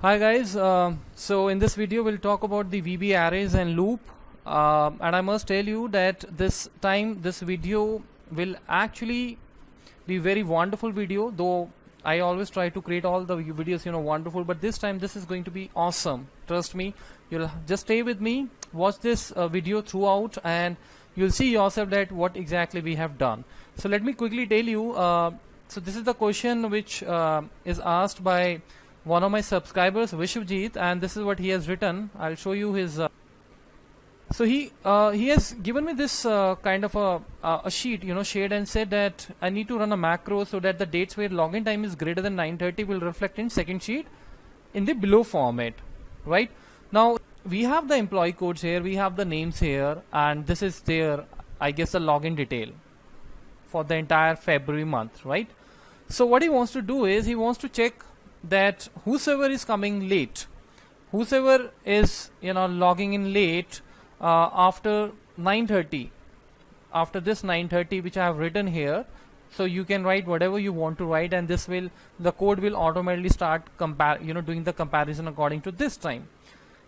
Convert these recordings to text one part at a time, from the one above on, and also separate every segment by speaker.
Speaker 1: Hi guys, so in this video we'll talk about the VB arrays and loop, and I must tell you that this time this video will actually be very wonderful video, though I always try to create all the videos wonderful, but this time this is going to be awesome. Trust me, you'll just stay with me, watch this video throughout, and you'll see yourself that what exactly we have done. So let me quickly tell you, so this is the question which is asked by one of my subscribers, Vishwajit, and this is what he has written. I'll show you his so he has given me this kind of a sheet, shared, and said that I need to run a macro so that the dates where login time is greater than 9:30 will reflect in second sheet in the below format. Right now we have the employee codes here, we have the names here, and this is their, I guess, the login detail for the entire February month. Right, so what he wants to do is he wants to check that whosoever is coming late, whosoever is logging in late after 9:30, after this 9:30 which I have written here, so you can write whatever you want to write, and this will, the code will automatically start doing the comparison according to this time.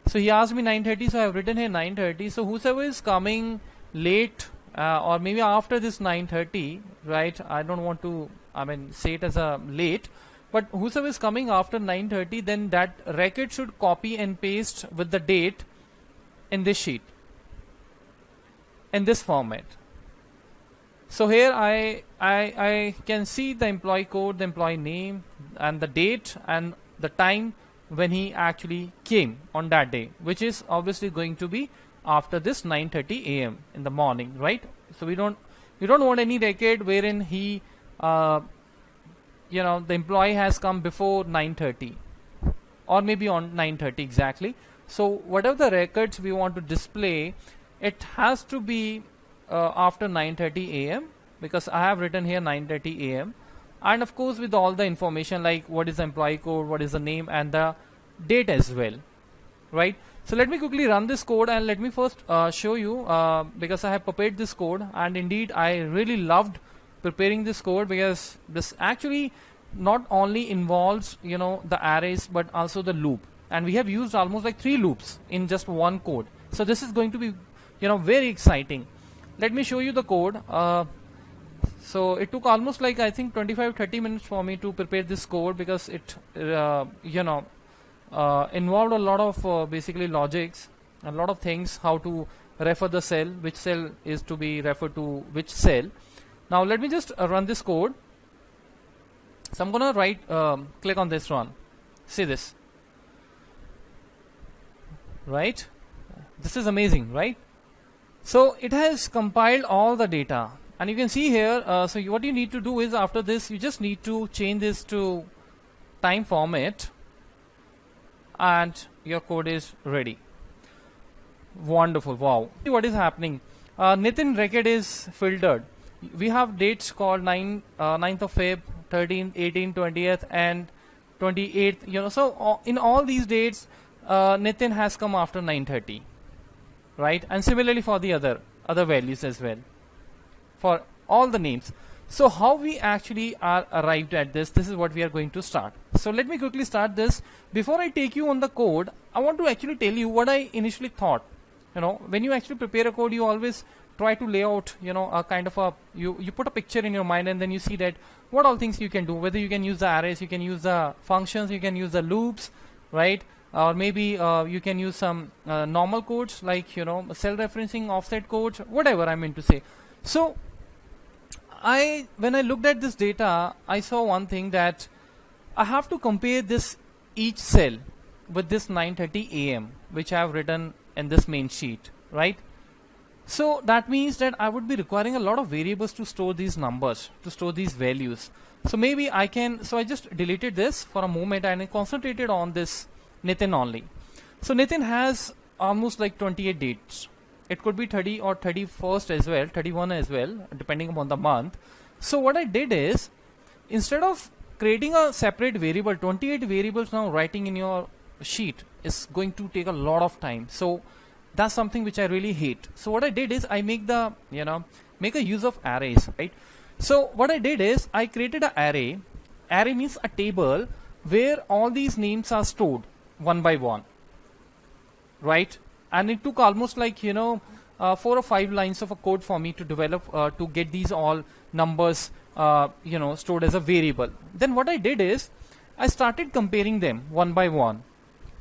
Speaker 1: So he asked me 9:30, so I have written here 9:30. So whosoever is coming late or maybe after this 9:30, right, I don't want to say it as a late, but whosoever is coming after 9:30, then that record should copy and paste with the date in this sheet, in this format. So here I can see the employee code, the employee name, and the date and the time when he actually came on that day, which is obviously going to be after this 9:30 a.m. in the morning, right? So we don't want any record wherein he the employee has come before 9:30 or maybe on 9:30 exactly. So whatever the records we want to display, it has to be after 9:30 a.m. because I have written here 9:30 a.m. and of course with all the information like what is the employee code, what is the name, and the date as well, right? So let me quickly run this code, and let me first show you because I have prepared this code, and indeed I really loved preparing this code because this actually not only involves the arrays but also the loop, and we have used almost like 3 loops in just one code. So this is going to be very exciting. Let me show you the code. So it took almost like I think 25-30 minutes for me to prepare this code because it involved a lot of basically logics, a lot of things, how to refer the cell, which cell is to be referred to which cell. Now let me just run this code. So I'm gonna click on this run. See this, right? This is amazing, right? So it has compiled all the data, and you can see here. So what you need to do is after this, you just need to change this to time format, and your code is ready. Wonderful! Wow! See what is happening? Nitin record is filtered. We have dates called 9th of Feb, 13th, 18th, 20th, and 28th. So in all these dates, Nitin has come after 9:30, right? And similarly for the other values as well, for all the names. So how we actually are arrived at this is what we are going to start. So let me quickly start this. Before I take you on the code, I want to actually tell you what I initially thought. When you actually prepare a code, you always try to lay out a kind of a, you put a picture in your mind, and then you see that what all things you can do, whether you can use the arrays, you can use the functions, you can use the loops, right? Or maybe you can use some normal codes like cell referencing, offset codes, whatever I meant to say. So when I looked at this data, I saw one thing, that I have to compare this each cell with this 9:30 a.m. which I have written in this main sheet, right? So that means that I would be requiring a lot of variables to store these numbers, to store these values. So maybe I just deleted this for a moment and I concentrated on this Nitin only. So Nitin has almost like 28 dates. It could be 30 or 31st as well, 31 as well, depending upon the month. So what I did is, instead of creating a separate variable, 28 variables now writing in your sheet is going to take a lot of time. So that's something which I really hate. So what I did is I make a use of arrays, right? So what I did is I created an array. Array means a table where all these names are stored. one by one, right? And it took almost like 4 or 5 lines of a code for me to develop to get these all numbers stored as a variable. Then what I did is I started comparing them one by one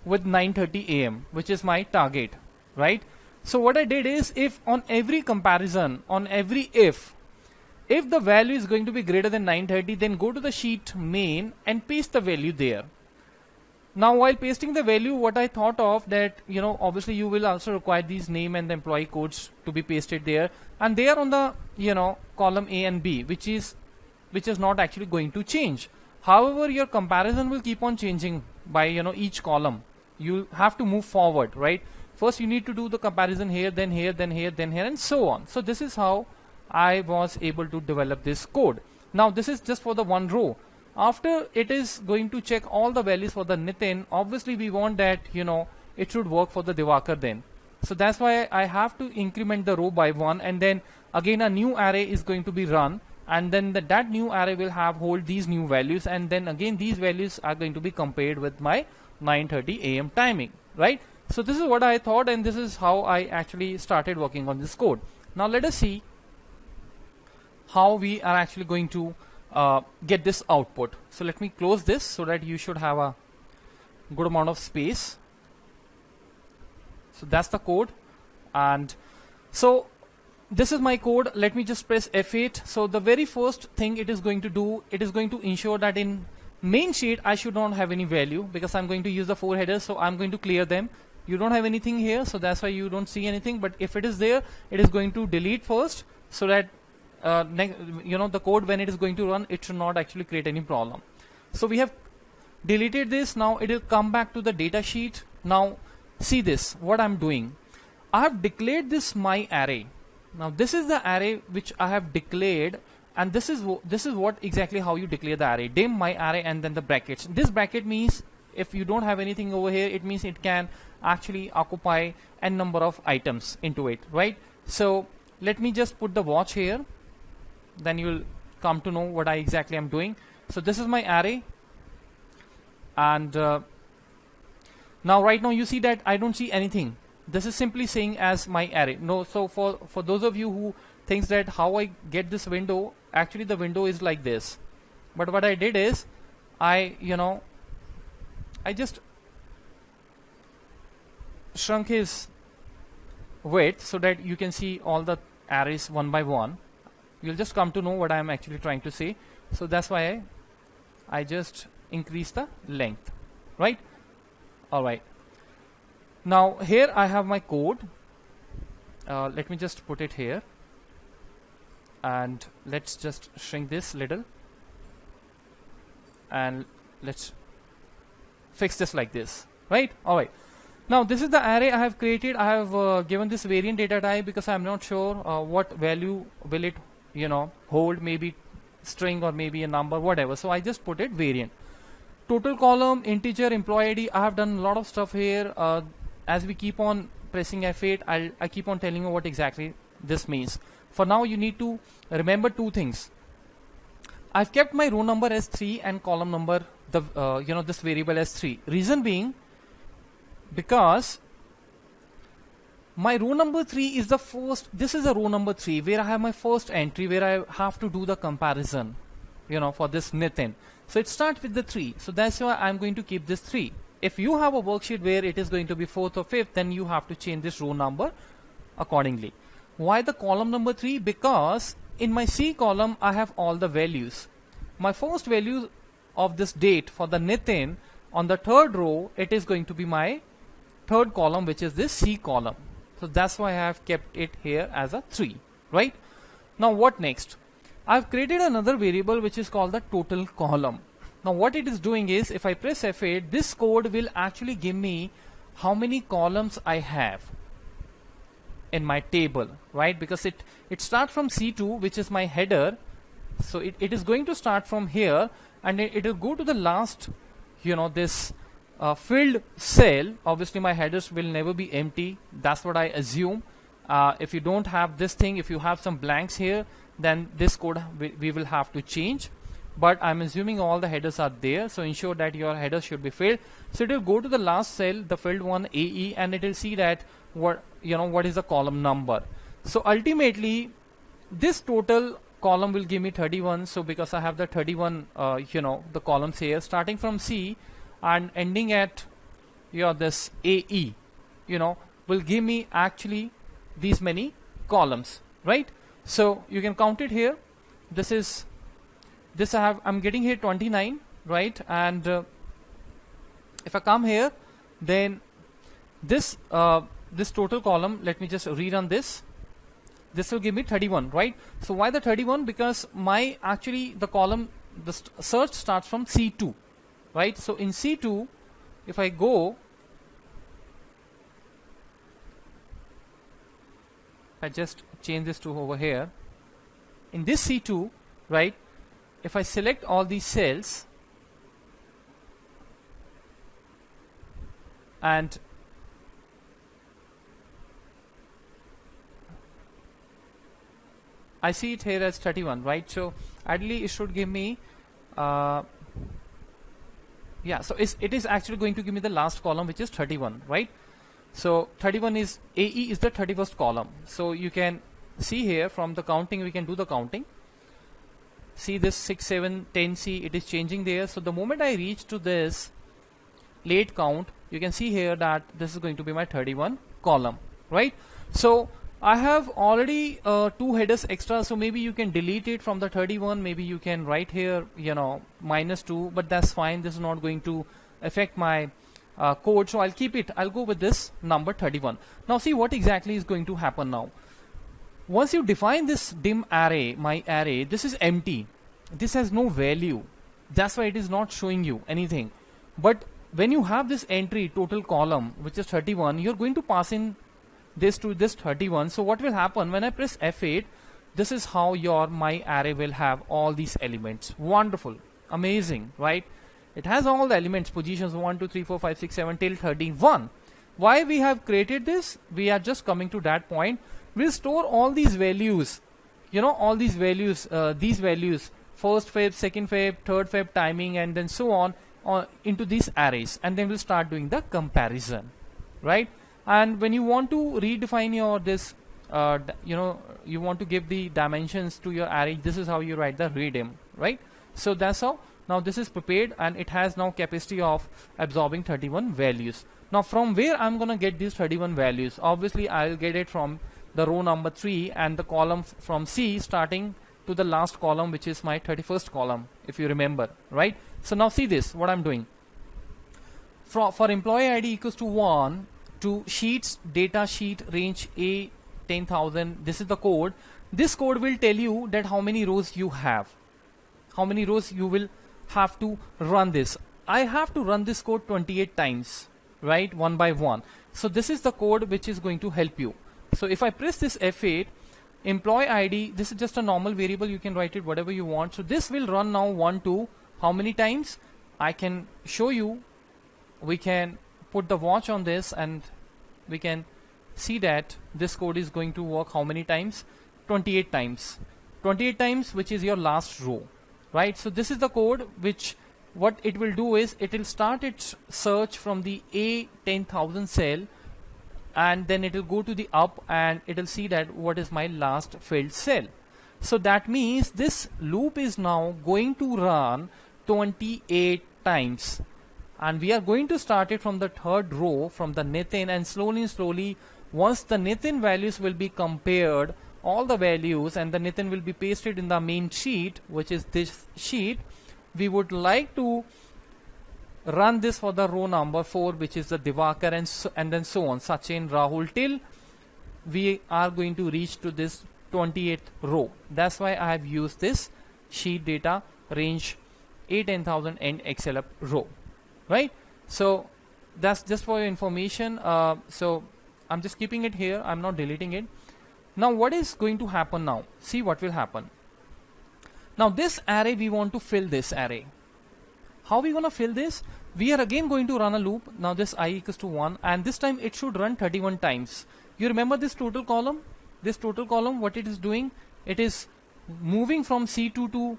Speaker 1: with 9:30 a.m., which is my target, right? So what I did is, if on every comparison, on every if the value is going to be greater than 9:30, then go to the sheet main and paste the value there. Now while pasting the value, what I thought of that, obviously you will also require these name and the employee codes to be pasted there, and they are on the column A and B, which is not actually going to change. However, your comparison will keep on changing by each column. You have to move forward, right? First you need to do the comparison here, then here, then here, then here, and so on. So this is how I was able to develop this code. Now this is just for the one row. After it is going to check all the values for the Nitin, obviously we want that it should work for the Divakar then. So that's why I have to increment the row by 1, and then again a new array is going to be run, and then that new array will hold these new values, and then again these values are going to be compared with my 9:30 a.m. timing, right? So this is what I thought, and this is how I actually started working on this code. Now let us see how we are actually going to get this output. So let me close this so that you should have a good amount of space. So that's the code, and so this is my code. Let me just press F8. So the very first thing it is going to do, it is going to ensure that in main sheet I should not have any value, because I'm going to use the 4 headers, so I'm going to clear them. You don't have anything here, so that's why you don't see anything, but if it is there, it is going to delete first, so that the code, when it is going to run, it should not actually create any problem. So we have deleted this. Now it will come back to the data sheet. Now see this, what I'm doing, I have declared this my array. Now this is the array which I have declared, and this is what exactly how you declare the array. Dim my array and then the brackets. This bracket means if you don't have anything over here, it means it can actually occupy n number of items into it, right? So let me just put the watch here, then you will come to know what I exactly am doing. So this is my array, and now right now you see that I don't see anything. This is simply saying as my array. No, so for those of you who thinks that how I get this window, actually the window is like this. But what I did is I just shrunk his width so that you can see all the arrays one by one. You'll just come to know what I am actually trying to say. So that's why I just increase the length, right? All right. Now here I have my code. Let me just put it here, and let's just shrink this little, and let's fix this like this, right? All right. Now this is the array I have created. I have given this variant data type because I'm not sure what value will it hold, maybe string or maybe a number, whatever. So I just put it variant. Total column, integer, employee ID. I have done a lot of stuff here. As we keep on pressing F8, I keep on telling you what exactly this means. For now you need to remember 2 things. I've kept my row number as 3 and column number, this variable as 3. Reason being, because my row number 3 is the first. This is a row number 3 where I have my first entry, where I have to do the comparison for this Nitin. So it starts with the 3, so that's why I'm going to keep this 3. If you have a worksheet where it is going to be 4th or 5th, then you have to change this row number accordingly. Why the column number 3? Because in my C column I have all the values. My first value of this date for the Nitin on the 3rd row, it is going to be my 3rd column, which is this C column. So that's why I have kept it here as a 3, right? Now what next? I've created another variable which is called the total column. Now what it is doing is, if I press F8, this code will actually give me how many columns I have in my table, right? Because it starts from C2, which is my header. So it is going to start from here, and it will go to the last, this filled cell. Obviously my headers will never be empty. That's what I assume. If you don't have this thing, if you have some blanks here, then this code we will have to change. but I'm assuming all the headers are there, so ensure that your headers should be filled. So it will go to the last cell, the filled one, AE, and it will see that what is the column number. So ultimately this total column will give me 31. So because I have the 31 the columns here starting from C and ending at this AE will give me actually these many columns, right? So you can count it here. I'm getting here 29, right? And if I come here, then this total column, let me just rerun this. This will give me 31, right? So why the 31? Because the column, the search starts from C2, right? So in C2, if I go, I just change this to over here. In this C2, right? If I select all these cells and I see it here as 31, right? So ideally it should give me so it is actually going to give me the last column, which is 31, right? So 31 is AE is the 31st column. So you can see here from the counting, we can do the counting. See this 6, 7, 10C, it is changing there. So the moment I reach to this late count, you can see here that this is going to be my 31 column, right? So I have already 2 headers extra, so maybe you can delete it from the 31. Maybe you can write here -2, but that's fine. This is not going to affect my code, so I'll keep it. I'll go with this number 31. Now see what exactly is going to happen now. Once you define this dim array, my array, this is empty. This has no value. That's why it is not showing you anything. But when you have this entry total column, which is 31, you're going to pass in this to this 31. So what will happen when I press F8? This is how your my array will have all these elements. Wonderful, amazing, right? It has all the elements, positions 1, 2, 3, 4, 5, 6, 7 till 31. Why we have created this? We are just coming to that point. We'll store all these values, all these values, first fab, second fab, third fab timing, and then so on into these arrays, and then we'll start doing the comparison, right? And when you want to redefine your this you want to give the dimensions to your array, this is how you write the redim, right? So that's how. Now this is prepared and it has now capacity of absorbing 31 values. Now from where I'm gonna get these 31 values? Obviously I'll get it from the row number 3 and the column from C starting to the last column, which is my 31st column, if you remember, right? So now see this, what I'm doing. For employee ID equals to 1 to sheets data sheet range A 10,000, this is the code. This code will tell you that how many rows you have, how many rows you will have to run this. I have to run this code 28 times, right? One by one. So this is the code which is going to help you. So if I press this F8, employee ID, this is just a normal variable, you can write it whatever you want. So this will run now 1 to how many times? I can show you. We can put the watch on this and we can see that this code is going to work how many times? 28 times. 28 times, which is your last row, right? So this is the code which what it will do is it will start its search from the A 10,000 cell, and then it will go to the up and it will see that what is my last filled cell. So that means this loop is now going to run 28 times, and we are going to start it from the third row from the Nitin, and slowly once the Nitin values will be compared, all the values, and the Nitin will be pasted in the main sheet, which is this sheet. We would like to run this for the row number 4, which is the Divakar, and then so on, Sachin, Rahul, till we are going to reach to this 28th row. That's why I have used this sheet data range A10,000 and XLF row, right? So that's just for your information. So I'm just keeping it here, I'm not deleting it. Now what is going to happen now? See what will happen. Now this array, we want to fill this array. How are we going to fill this? We are again going to run a loop. Now this I equals to 1, and this time it should run 31 times. You remember this total column? This total column, what it is doing? It is moving from C2 to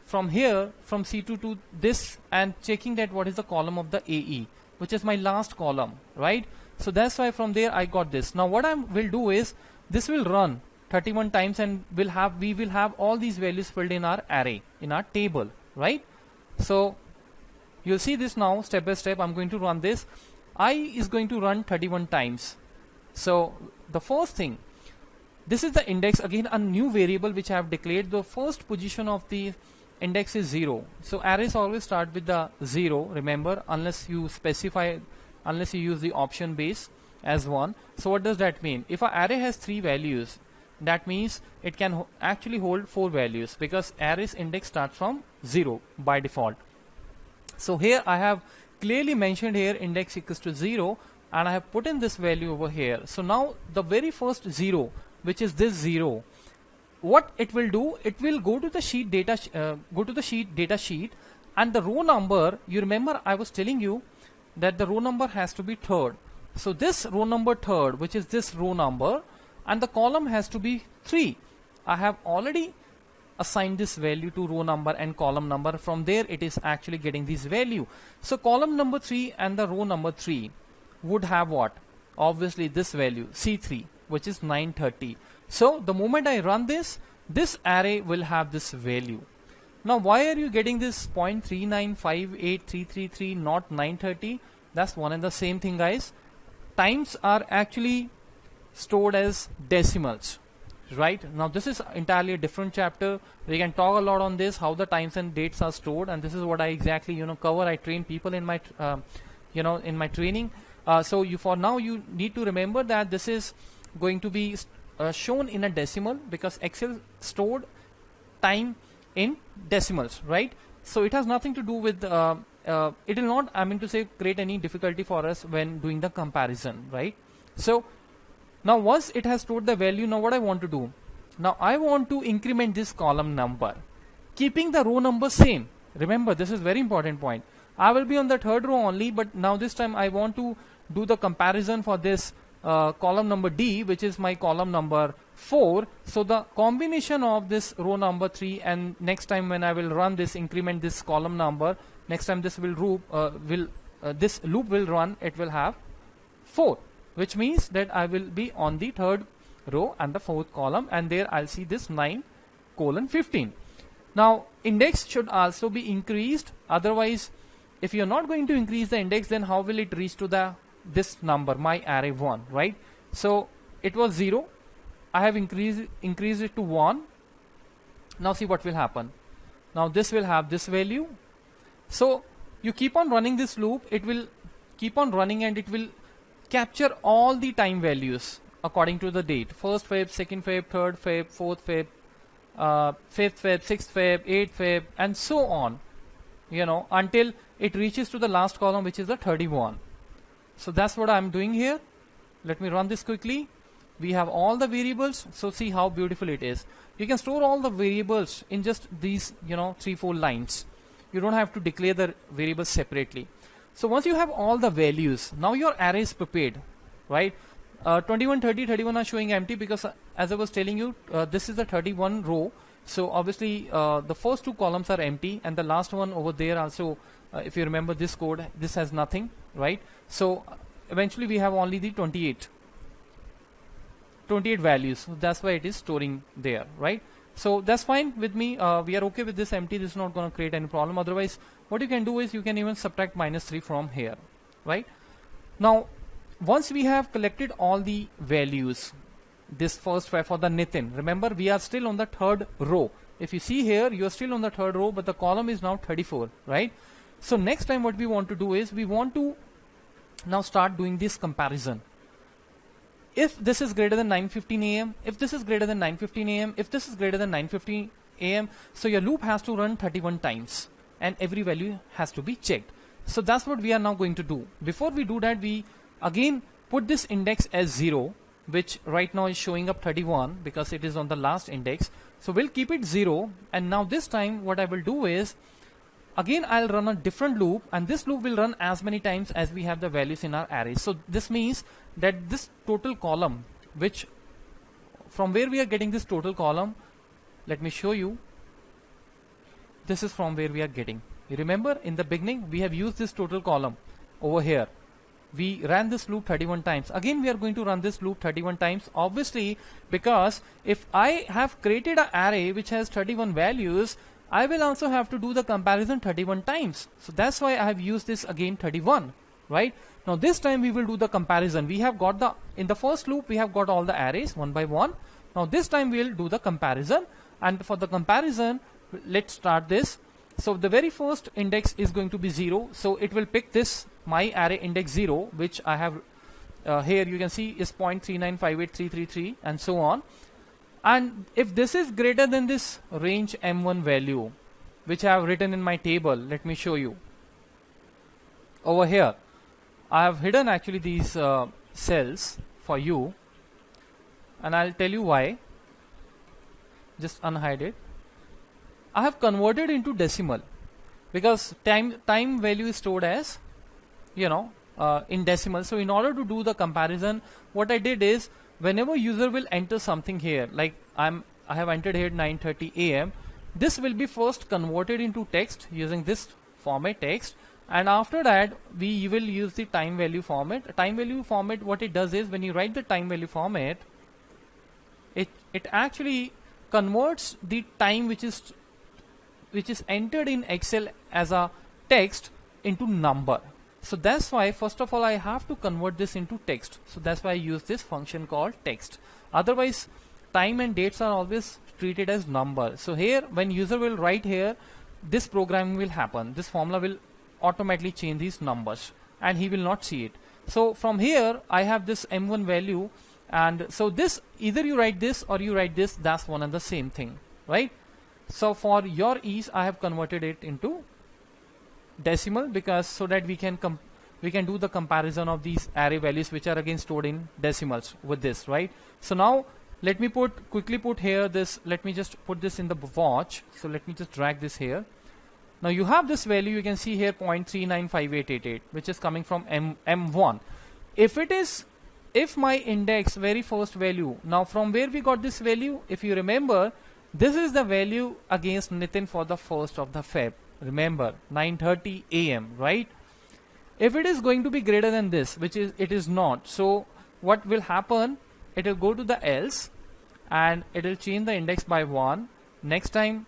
Speaker 1: from here, from C2 to this, and checking that what is the column of the AE, which is my last column, right? So that's why from there I got this. Now what I will do is, this will run 31 times, and we will have all these values filled in our array, in our table, right? So you'll see this now step by step. I'm going to run this. I is going to run 31 times. So the first thing, this is the index, again a new variable which I have declared. The first position of the index is 0. So arrays always start with the 0, remember, unless you specify, unless you use the option base as 1. So what does that mean? If an array has 3 values, that means it can actually hold 4 values, because array's index starts from 0 by default. So here I have clearly mentioned here index equals to 0, and I have put in this value over here. So now the very first 0, which is this 0, what it will do, it will go to the sheet data data sheet, and the row number, you remember I was telling you that the row number has to be third. So this row number third, which is this row number, and the column has to be 3. I have already assigned this value to row number and column number. From there it is actually getting this value. So column number 3 and the row number 3 would have what? Obviously this value C3, which is 930. So the moment I run this array will have this value. Now why are you getting this 0.3958333, not 930? That's one and the same thing, guys. Times are actually stored as decimals, right? Now this is entirely a different chapter. We can talk a lot on this, how the times and dates are stored, and this is what I exactly cover. I train people in my in my training. So for now you need to remember that this is going to be shown in a decimal, because Excel stored time in decimals, right? So it has nothing to do with it will not, I mean to say, create any difficulty for us when doing the comparison, right? So now once it has stored the value, now what I want to do, now I want to increment this column number, keeping the row number same. Remember, this is very important point. I will be on the third row only, but now this time I want to do the comparison for this column number D, which is my column number 4. So the combination of this row number 3, and next time when I will run this, increment this column number, next time this will this loop will run, it will have 4, which means that I will be on the third row and the fourth column, and there I'll see this 9:15. Now index should also be increased, otherwise if you're not going to increase the index, then how will it reach to this number, my array 1, right? So it was 0, I have increased it to 1. Now see what will happen. Now this will have this value. So you keep on running this loop, it will keep on running, and it will capture all the time values according to the date: 1st Feb, 2nd Feb, 3rd Feb, 4th Feb, 5th Feb, 6th Feb, 8th Feb, and so on, until it reaches to the last column, which is the 31. So that's what I'm doing here. Let me run this quickly. We have all the variables, so see how beautiful it is. You can store all the variables in just these 3-4 lines. You don't have to declare the variables separately. So once you have all the values, now your array is prepared, right? 21, 30, 31 are showing empty, because as I was telling you, this is the 31 row. So obviously the first 2 columns are empty, and the last one over there also, if you remember this code, this has nothing, right? So eventually we have only the 28 values. So that's why it is storing there, right? So that's fine with me. We are okay with this empty. This is not going to create any problem. Otherwise, what you can do is you can even subtract -3 from here, right? Now once we have collected all the values, this first for the Nitin, remember we are still on the third row. If you see here, you are still on the third row, but the column is now 34, right? So next time what we want to do is, we want to now start doing this comparison. If this is greater than 9:15 a.m., if this is greater than 9:15 a.m., if this is greater than 9:15 a.m., so your loop has to run 31 times, and every value has to be checked. So that's what we are now going to do. Before we do that, we again put this index as 0, which right now is showing up 31 because it is on the last index. So we'll keep it 0, and now this time what I will do is, again I'll run a different loop, and this loop will run as many times as we have the values in our array. So this means that this total column, which from where we are getting this total column, let me show you. this is from where we are getting. You remember in the beginning we have used this total column over here. We ran this loop 31 times. Again we are going to run this loop 31 times, obviously, because if I have created an array which has 31 values, I will also have to do the comparison 31 times. So that's why I have used this again 31, right? Now this time we will do the comparison. We have got in the first loop we have got all the arrays one by one. Now this time we will do the comparison, and for the comparison let's start this. So the very first index is going to be 0, so it will pick this my array index 0, which I have here you can see is 0.3958333 and so on. And if this is greater than this range m1 value, which I have written in my table, let me show you. Over here I have hidden actually these cells for you, and I'll tell you why. Just unhide it. I have converted into decimal because time value is stored as, you know, in decimal. So in order to do the comparison, what I did is, whenever user will enter something here, like I have entered here 9:30 a.m., this will be first converted into text using this format text, and after that we will use the time value format. Time value format, what it does is, when you write the time value format, it actually converts the time which is entered in Excel as a text into number. So that's why first of all I have to convert this into text. So that's why I use this function called text. Otherwise time and dates are always treated as number. So here when user will write here, this programming will happen. This formula will automatically change these numbers and he will not see it. So from here I have this m1 value, and so this, either you write this or you write this, that's one and the same thing, right? So for your ease I have converted it into decimal, because so that we can do the comparison of these array values which are again stored in decimals with this, right? So now let me quickly put here this, let me just put this in the watch. So let me just drag this here. Now you have this value, you can see here 0.395888, which is coming from m1. If my index very first value, now from where we got this value, if you remember, this is the value against Nitin for the 1st of the Feb. Remember 9:30 a.m., right? If it is going to be greater than this, which is it is not, so what will happen, it will go to the else and it will change the index by 1. Next time,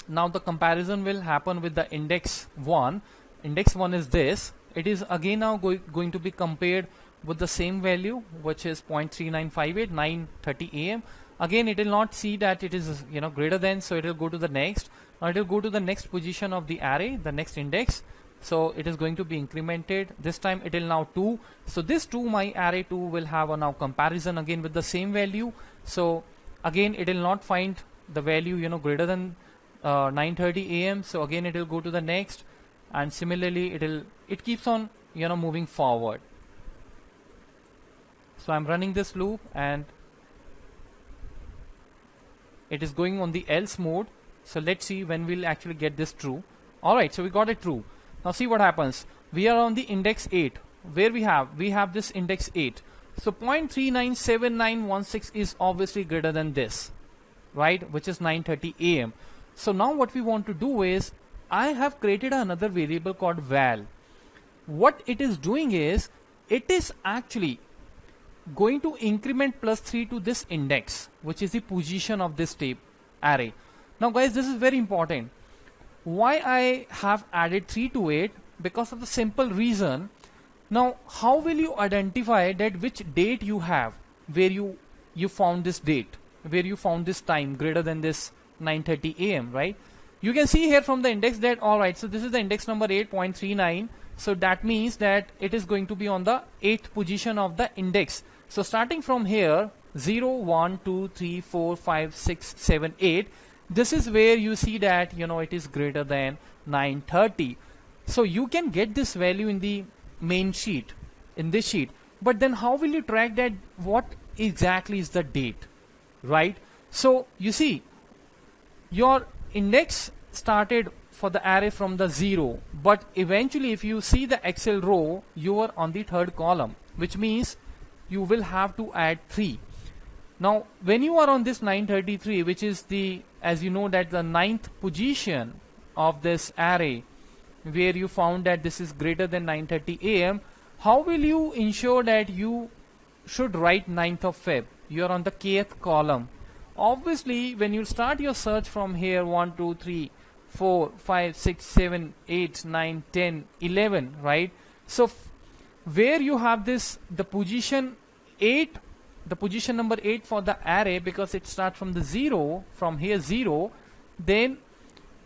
Speaker 1: now the comparison will happen with the index 1. Index 1 is this. It is again now going to be compared with the same value, which is 0.3958, 9:30 a.m. Again it will not see that it is, you know, greater than, so it will go to the next. Now it will go to the next position of the array, the next index. So it is going to be incremented. This time it will now 2. So this 2, my array 2 will have a now comparison again with the same value. So again it will not find the value, you know, greater than 9:30 a.m. So again it will go to the next, and similarly it keeps on, you know, moving forward. So I'm running this loop and it is going on the else mode. So let's see when we'll actually get this true. Alright, so we got it true. Now see what happens. We are on the index 8. Where we have this index 8. So 0.397916 is obviously greater than this, right, which is 9:30 a.m. So now what we want to do is, I have created another variable called val. What it is doing is, it is actually going to increment +3 to this index, which is the position of this tape array. Now guys, this is very important. Why I have added 3 to it? Because of the simple reason. Now how will you identify that which date you have, where you found this date, where you found this time greater than this 9:30 a.m., right? You can see here from the index that, alright, so this is the index number 8.39. So that means that it is going to be on the 8th position of the index. So starting from here, 0, 1, 2, 3, 4, 5, 6, 7, 8, this is where you see that, you know, it is greater than 9:30. So you can get this value in the main sheet, in this sheet, but then how will you track that what exactly is the date, right? So you see, your index started for the array from the 0, but eventually if you see the Excel row, you are on the 3rd column, which means you will have to add 3. Now when you are on this 9:33, which is the as you know that the ninth position of this array, where you found that this is greater than 9:30 a.m., how will you ensure that you should write 9th of Feb? You are on the kth column. Obviously, when you start your search from here, 1, 2, 3, 4, 5, 6, 7, 8, 9, 10, 11, right? So where you have this, the position 8, the position number 8 for the array, because it starts from the 0, from here 0, then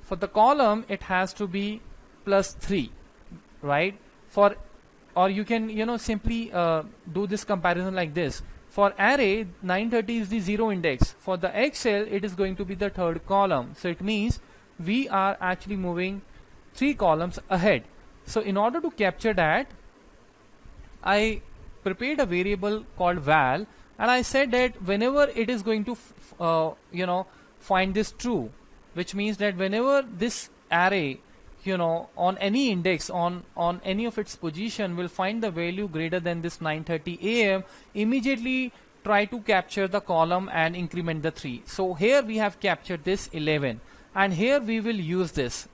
Speaker 1: for the column it has to be plus 3, right? For, or you can simply do this comparison like this. For array, 9:30 is the 0 index. For the Excel, it is going to be the third column. So it means we are actually moving 3 columns ahead. So in order to capture that, I prepared a variable called val, and I said that whenever it is going to find this true, which means that whenever this array on any index, on any of its position will find the value greater than this 9:30 a.m., immediately try to capture the column and increment the 3. So here we have captured this 11, and here we will use this,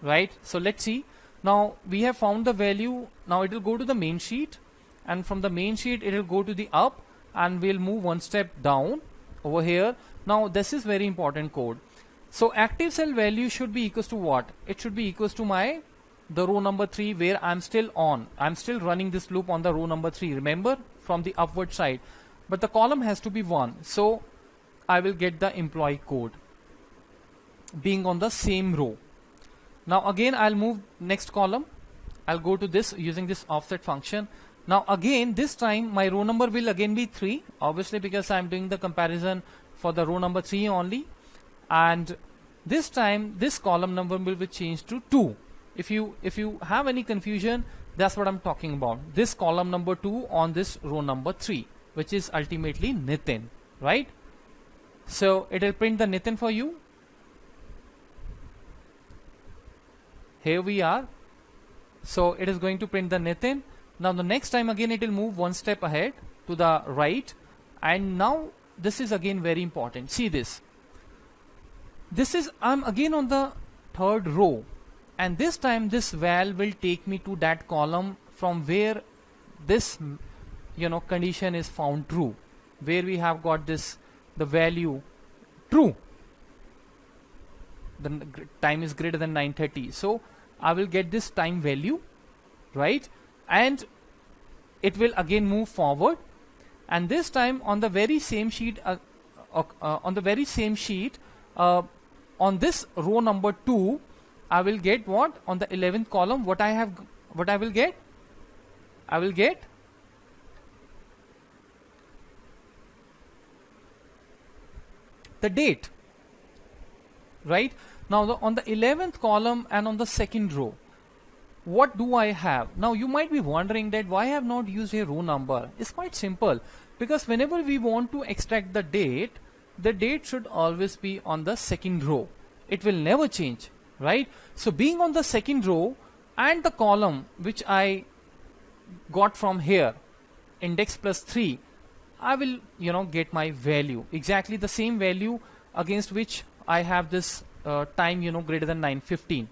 Speaker 1: right? So let's see. Now we have found the value. Now it will go to the main sheet, and from the main sheet it will go to the up, and we'll move one step down over here. Now this is very important code. So active cell value should be equals to what? It should be equals to the row number 3, where I'm still running this loop on the row number 3, remember, from the upward side, but the column has to be 1. So I will get the employee code being on the same row. Now again I'll move next column. I'll go to this using this offset function. Now again, this time my row number will again be 3, obviously, because I'm doing the comparison for the row number 3 only. And this time this column number will be changed to 2. If you have any confusion, that's what I'm talking about. This column number 2 on this row number 3, which is ultimately Nitin, right? So it will print the Nitin for you. Here we are. So it is going to print the Nitin. Now the next time again it will move one step ahead to the right, and now this is again very important. See this. This is, I'm again on the third row, and this time this val will take me to that column from where this condition is found true, where we have got this, the value true, the time is greater than 9:30. So I will get this time value, right? And it will again move forward, and this time on the very same sheet, on this row number 2, I will get what? On the 11th column, what I will get? I will get the date, right? Now on the 11th column and on the second row, what do I have? Now you might be wondering that why I have not used a row number. It's quite simple, because whenever we want to extract the date should always be on the second row. It will never change, right? So being on the second row, and the column which I got from here, index plus 3, I will get my value, exactly the same value against which I have this time greater than 9:15,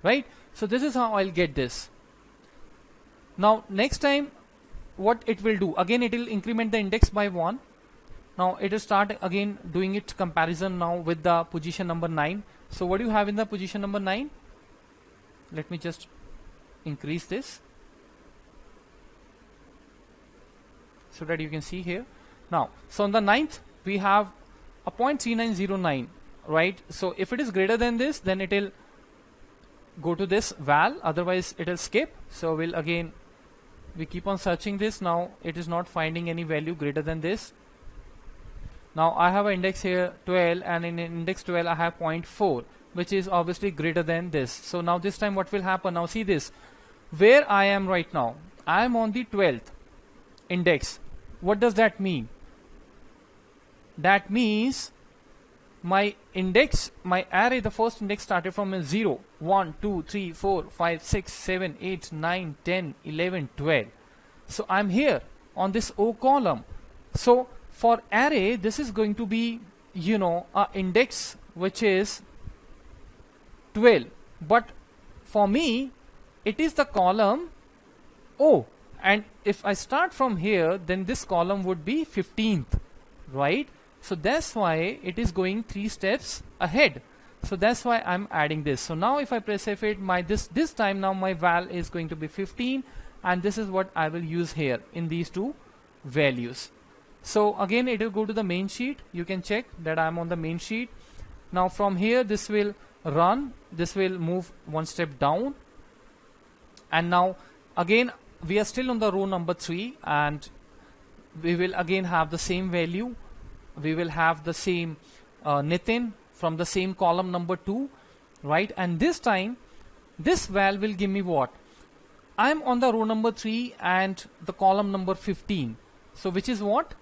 Speaker 1: right? So this is how I'll get this. Now next time what it will do, again it will increment the index by 1. Now it will start again doing its comparison now with the position number 9. So what do you have in the position number 9? Let me just increase this so that you can see here. Now, so on the 9th we have a 0.3909, right? So if it is greater than this, then it will go to this val, otherwise it will skip. So we keep on searching this. Now it is not finding any value greater than this. Now I have an index here 12, and in index 12 I have 0.4, which is obviously greater than this. So now this time what will happen? Now see this, where I am right now, I am on the 12th index. What does that mean? That means my index, my array, the first index started from a 0, 1, 2, 3, 4, 5, 6, 7, 8, 9, 10, 11, 12. So I'm here on this O column. So for array, this is going to be a index which is 12, but for me it is the column O, and if I start from here, then this column would be 15th, right? So that's why it is going 3 steps ahead. So that's why I'm adding this. So now if I press F8, this time now my val is going to be 15, and this is what I will use here in these two values. So again it will go to the main sheet. You can check that I'm on the main sheet. Now from here this will run, this will move 1 step down, and now again we are still on the row number 3, and we will again have the same value. We will have the same Nitin from the same column number 2, right? And this time this val will give me what? I'm on the row number 3 and the column number 15. So which is what?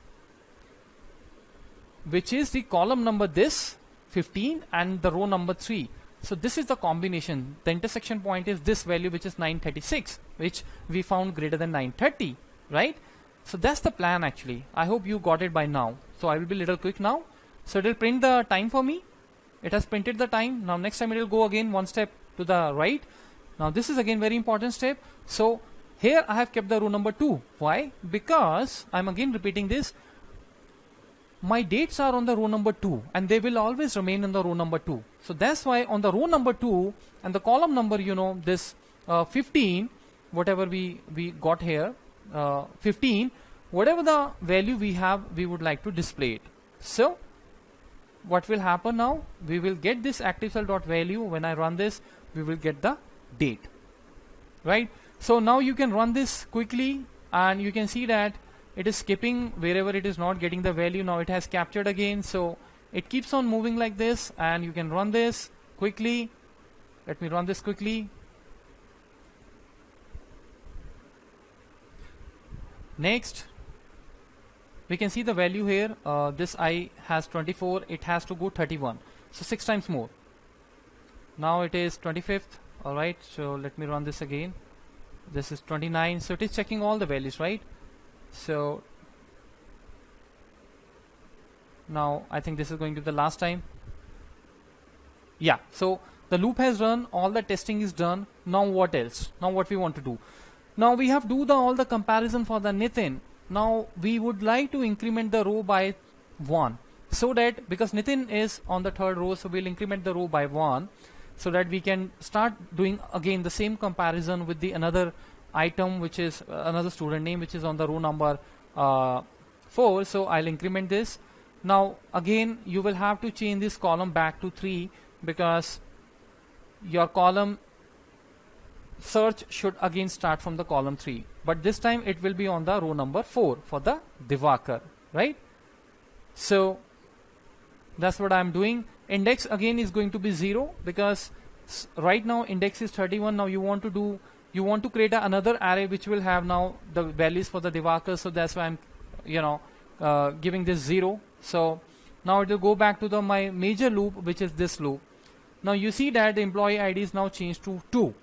Speaker 1: Which is the column number this 15 and the row number 3. So this is the combination. The intersection point is this value, which is 936, which we found greater than 930, right? So that's the plan actually. I hope you got it by now. So I will be a little quick now. So it will print the time for me. It has printed the time. Now next time it will go again 1 step to the right. Now this is again very important step. So here I have kept the row number 2. Why? Because I'm again repeating this. My dates are on the row number 2 and they will always remain in the row number 2. So that's why on the row number 2 and the column number, this 15, whatever we got here, 15, whatever the value we have, we would like to display it. So what will happen now? We will get this active cell dot value. When I run this, we will get the date, right? So now you can run this quickly and you can see that it is skipping wherever it is not getting the value. Now it has captured again, so it keeps on moving like this, and you can run this quickly. Let me run this quickly. Next, we can see the value here. This I has 24, it has to go 31, so 6 times more. Now it is 25th. Alright, so let me run this again. This is 29, so it is checking all the values, right? So now I think this is going to be the last time. Yeah, so the loop has run, all the testing is done. Now what else? Now what we want to do? Now we have do all the comparison for the Nitin. Now we would like to increment the row by 1, so that because Nitin is on the 3rd row, so we'll increment the row by 1, so that we can start doing again the same comparison with the another item, which is another student name, which is on the row number 4. So I'll increment this. Now again you will have to change this column back to 3, because your column search should again start from the column 3, but this time it will be on the row number 4 for the Divakar, right? So that's what I'm doing. Index again is going to be 0, because right now index is 31. Now you want to create another array which will have now the values for the Divakar, so that's why I'm giving this 0. So now it will go back to my major loop, which is this loop. Now you see that the employee ID is now changed to 2.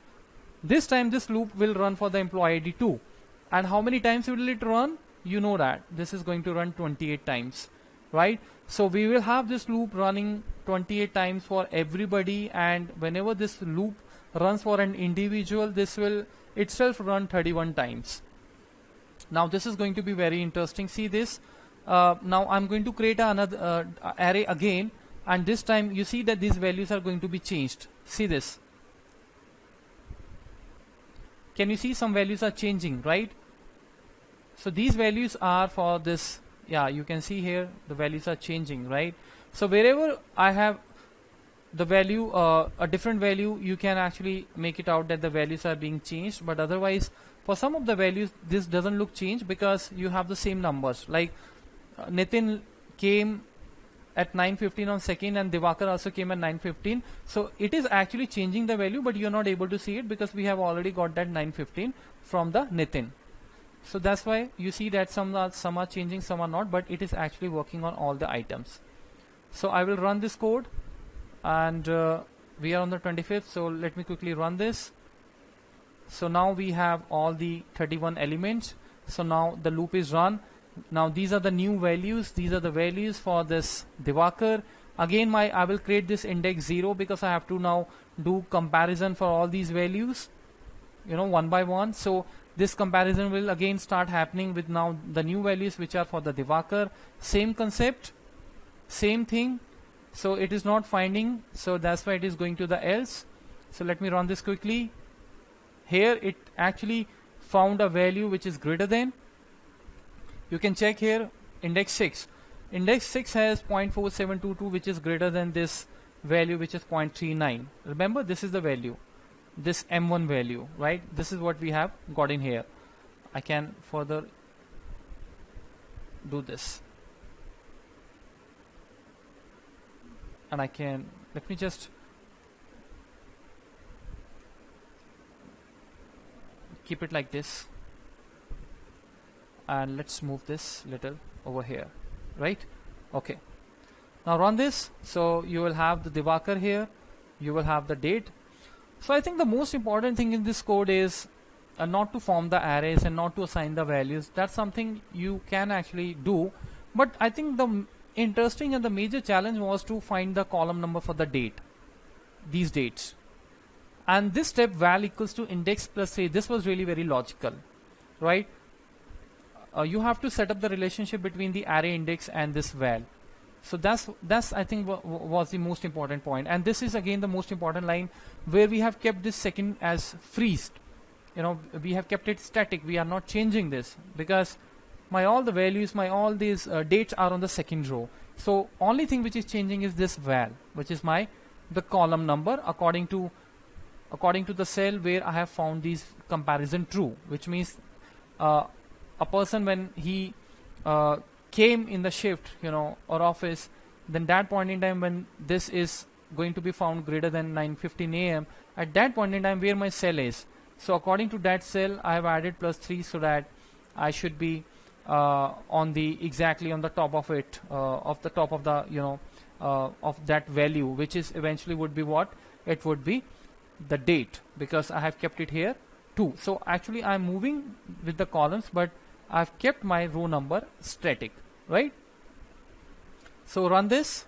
Speaker 1: This time this loop will run for the employee ID 2. And how many times will it run? You know that this is going to run 28 times, right? So we will have this loop running 28 times for everybody, and whenever this loop runs for an individual, this will itself run 31 times. Now this is going to be very interesting. See this. Now I'm going to create another array again, and this time you see that these values are going to be changed. See this. Can you see some values are changing, right? So these values are for this. Yeah, you can see here the values are changing, right? So wherever I have the value, a different value, you can actually make it out that the values are being changed. But otherwise, for some of the values, this doesn't look changed, because you have the same numbers. Like Nitin came at 9:15 on 2nd, and Divakar also came at 9:15. So it is actually changing the value, but you're not able to see it because we have already got that 9:15 from the Nitin. So that's why you see that some are changing, some are not, but it is actually working on all the items. So I will run this code, and we are on the 25th. So let me quickly run this. So now we have all the 31 elements. So now the loop is run. Now these are the new values. These are the values for this Divakar. Again, I will create this index 0 because I have to now do comparison for all these values, you know, one by one. So this comparison will again start happening with now the new values which are for the Divakar. Same concept, same thing. So it is not finding, so that's why it is going to the else. So let me run this quickly. Here it actually found a value which is greater than. You can check here index 6. Index 6 has 0.4722 which is greater than this value which is 0.39. Remember, this is the value, this M1 value, right? This is what we have got in here. I can further do this, and I can, let me just keep it like this, and let's move this little over here, right? Okay, now run this. So you will have the Divakar here, you will have the date. So I think the most important thing in this code is not to form the arrays and not to assign the values. That's something you can actually do, but I think the interesting and the major challenge was to find the column number for the date, these dates. And this step val equals to index plus 3, this was really very logical, right? You have to set up the relationship between the array index and this val. So that's I think was the most important point. And this is again the most important line where we have kept this second as freezed. You know, we have kept it static. We are not changing this because my all the values, my all these dates are on the second row. So only thing which is changing is this val, which is the column number according to the cell where I have found these comparison true, which means a person when he came in the shift, you know, or office, then that point in time when this is going to be found greater than 9:15 a.m. at that point in time where my cell is. So according to that cell, I have added +3 so that I should be on the exactly on the top of it, of the top of the, you know, of that value, which is eventually would be what? It would be the date, because I have kept it here 2. So actually I'm moving with the columns, but I've kept my row number static, right? So run this.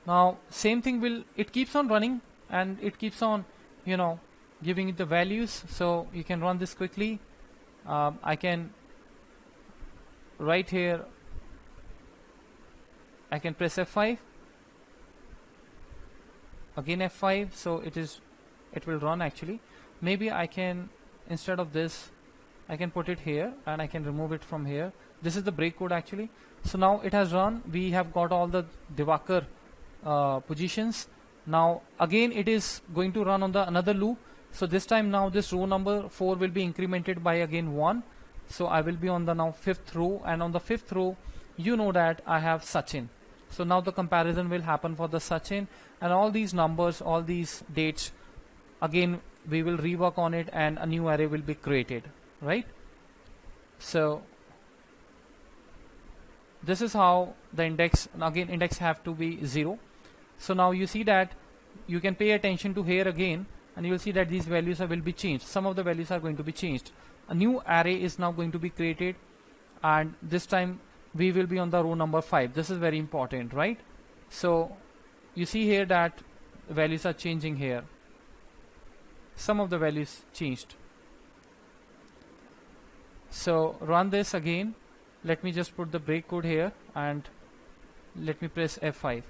Speaker 1: Now same thing it keeps on running and it keeps on, you know, giving it the values. So you can run this quickly. I can right here, I can press F5, again F5, so it will run actually. Maybe I can, instead of this, I can put it here and I can remove it from here. This is the break code actually. So now it has run. We have got all the Divakar positions. Now again it is going to run on the another loop. So this time now this row number 4 will be incremented by again 1. So I will be on the now 5th row, and on the 5th row you know that I have Sachin. So now the comparison will happen for the Sachin, and all these numbers, all these dates, again we will rework on it and a new array will be created, right? So this is how the index, again index have to be 0. So now you see that you can pay attention to here again, and you will see that these values will be changed. Some of the values are going to be changed. A new array is now going to be created, and this time we will be on the row number 5. This is very important, right? So you see here that values are changing here. Some of the values changed. So run this again. Let me just put the break code here and let me press F5.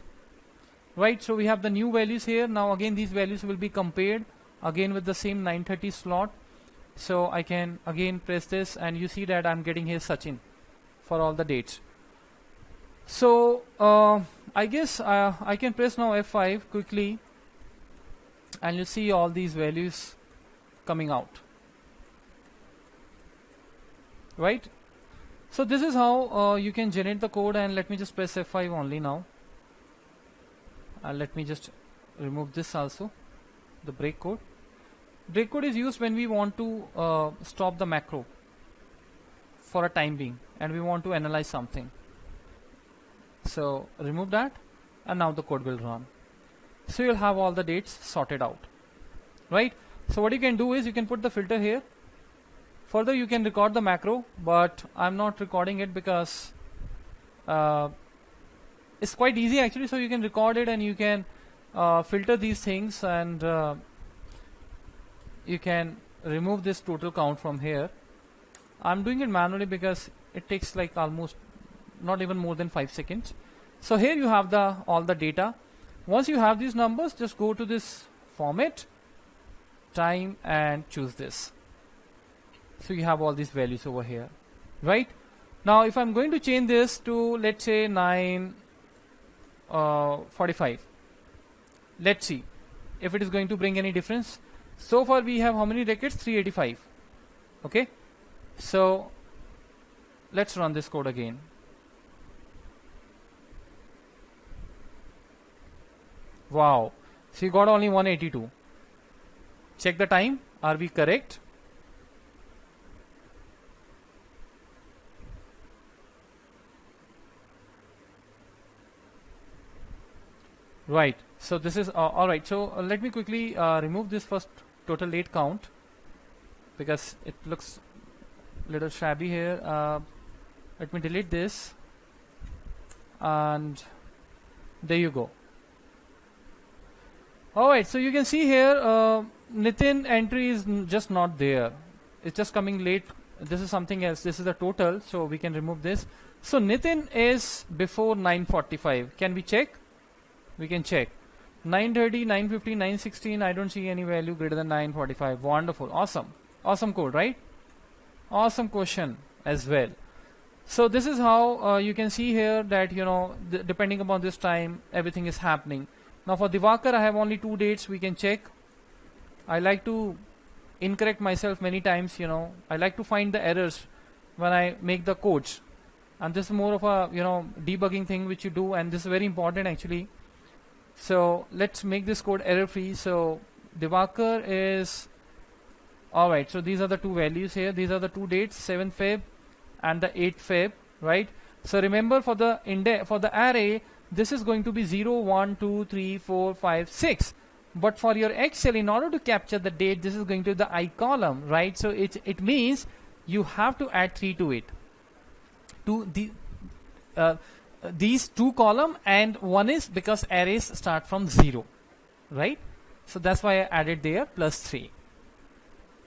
Speaker 1: Right, so we have the new values here. Now again these values will be compared again with the same 9:30 slot. So I can again press this, and you see that I'm getting here Sachin for all the dates. So I guess I can press now F5 quickly, and you see all these values coming out, right? So this is how you can generate the code, and let me just press F5 only now. Let me just remove this also, the break code. Break code is used when we want to stop the macro for a time being and we want to analyze something. So remove that, and now the code will run. So you'll have all the dates sorted out, right? So what you can do is you can put the filter here. Further you can record the macro, but I'm not recording it because it's quite easy actually. So you can record it and you can filter these things, and you can remove this total count from here. I'm doing it manually because it takes like almost not even more than 5 seconds. So here you have all the data. Once you have these numbers, just go to this format, time, and choose this. So you have all these values over here, right? Now if I'm going to change this to, let's say, 9:45, let's see if it is going to bring any difference. So far we have how many records? 385. Okay, so let's run this code again. Wow, so you got only 182. Check the time. Are we correct? Right, so this is all right. So let me quickly remove this first total date count because it looks a little shabby here. Let me delete this, and there you go. Alright, so you can see here Nitin entry is just not there. It's just coming late. This is something else. This is the total, so we can remove this. So Nitin is before 9:45. Can we check? We can check. 9:30, 9:50, 9:16. I don't see any value greater than 9:45. Wonderful. Awesome. Awesome code, right? Awesome question as well. So this is how you can see here that, you know, depending upon this time, everything is happening. Now for Divakar, I have only 2 dates. We can check. I like to incorrect myself many times, you know. I like to find the errors when I make the codes. And this is more of a, you know, debugging thing which you do, and this is very important actually. So let's make this code error free. So Divakar is, alright, so these are the 2 values here. These are the 2 dates, 7th Feb and the 8th Feb, right? So remember, for the array, this is going to be 0, 1, 2, 3, 4, 5, 6. But for your Excel, in order to capture the date, this is going to the I column, right? So it means you have to add 3 to it. To these 2 column, and one is because arrays start from 0, right? So that's why I added there plus 3.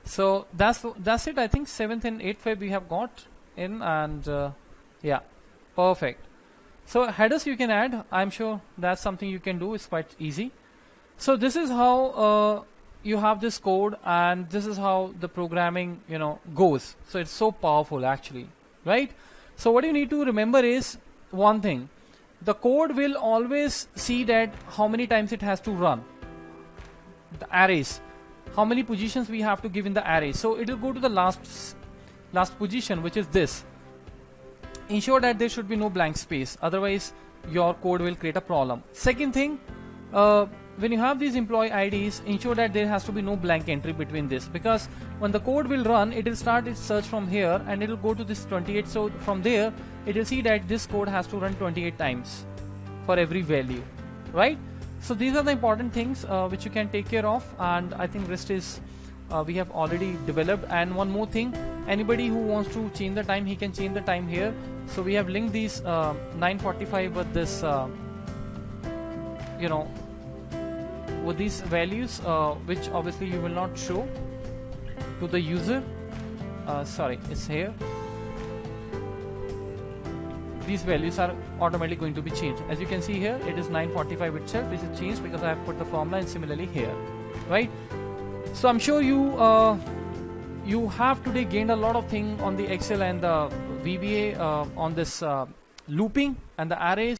Speaker 1: So that's it. I think 7th and 8th Feb we have got in, and yeah, perfect. So headers you can add. I'm sure that's something you can do. It's quite easy. So this is how you have this code, and this is how the programming, you know, goes. So it's so powerful actually, right? So what you need to remember is one thing: the code will always see that how many times it has to run the arrays, how many positions we have to give in the array. So it will go to the last position, which is this. Ensure that there should be no blank space, otherwise your code will create a problem. Second thing, when you have these employee IDs, ensure that there has to be no blank entry between this, because when the code will run, it will start its search from here and it will go to this 28. So from there it will see that this code has to run 28 times for every value, right? So these are the important things which you can take care of, and I think rest is we have already developed. And one more thing, anybody who wants to change the time, he can change the time here. So we have linked these 9:45 with this you know, with these values which obviously you will not show to the user. Sorry, it's here. These values are automatically going to be changed. As you can see here, it is 9:45 itself, which is changed because I have put the formula, and similarly here, right? So I'm sure you have today gained a lot of things on the Excel and the VBA on this looping and the arrays.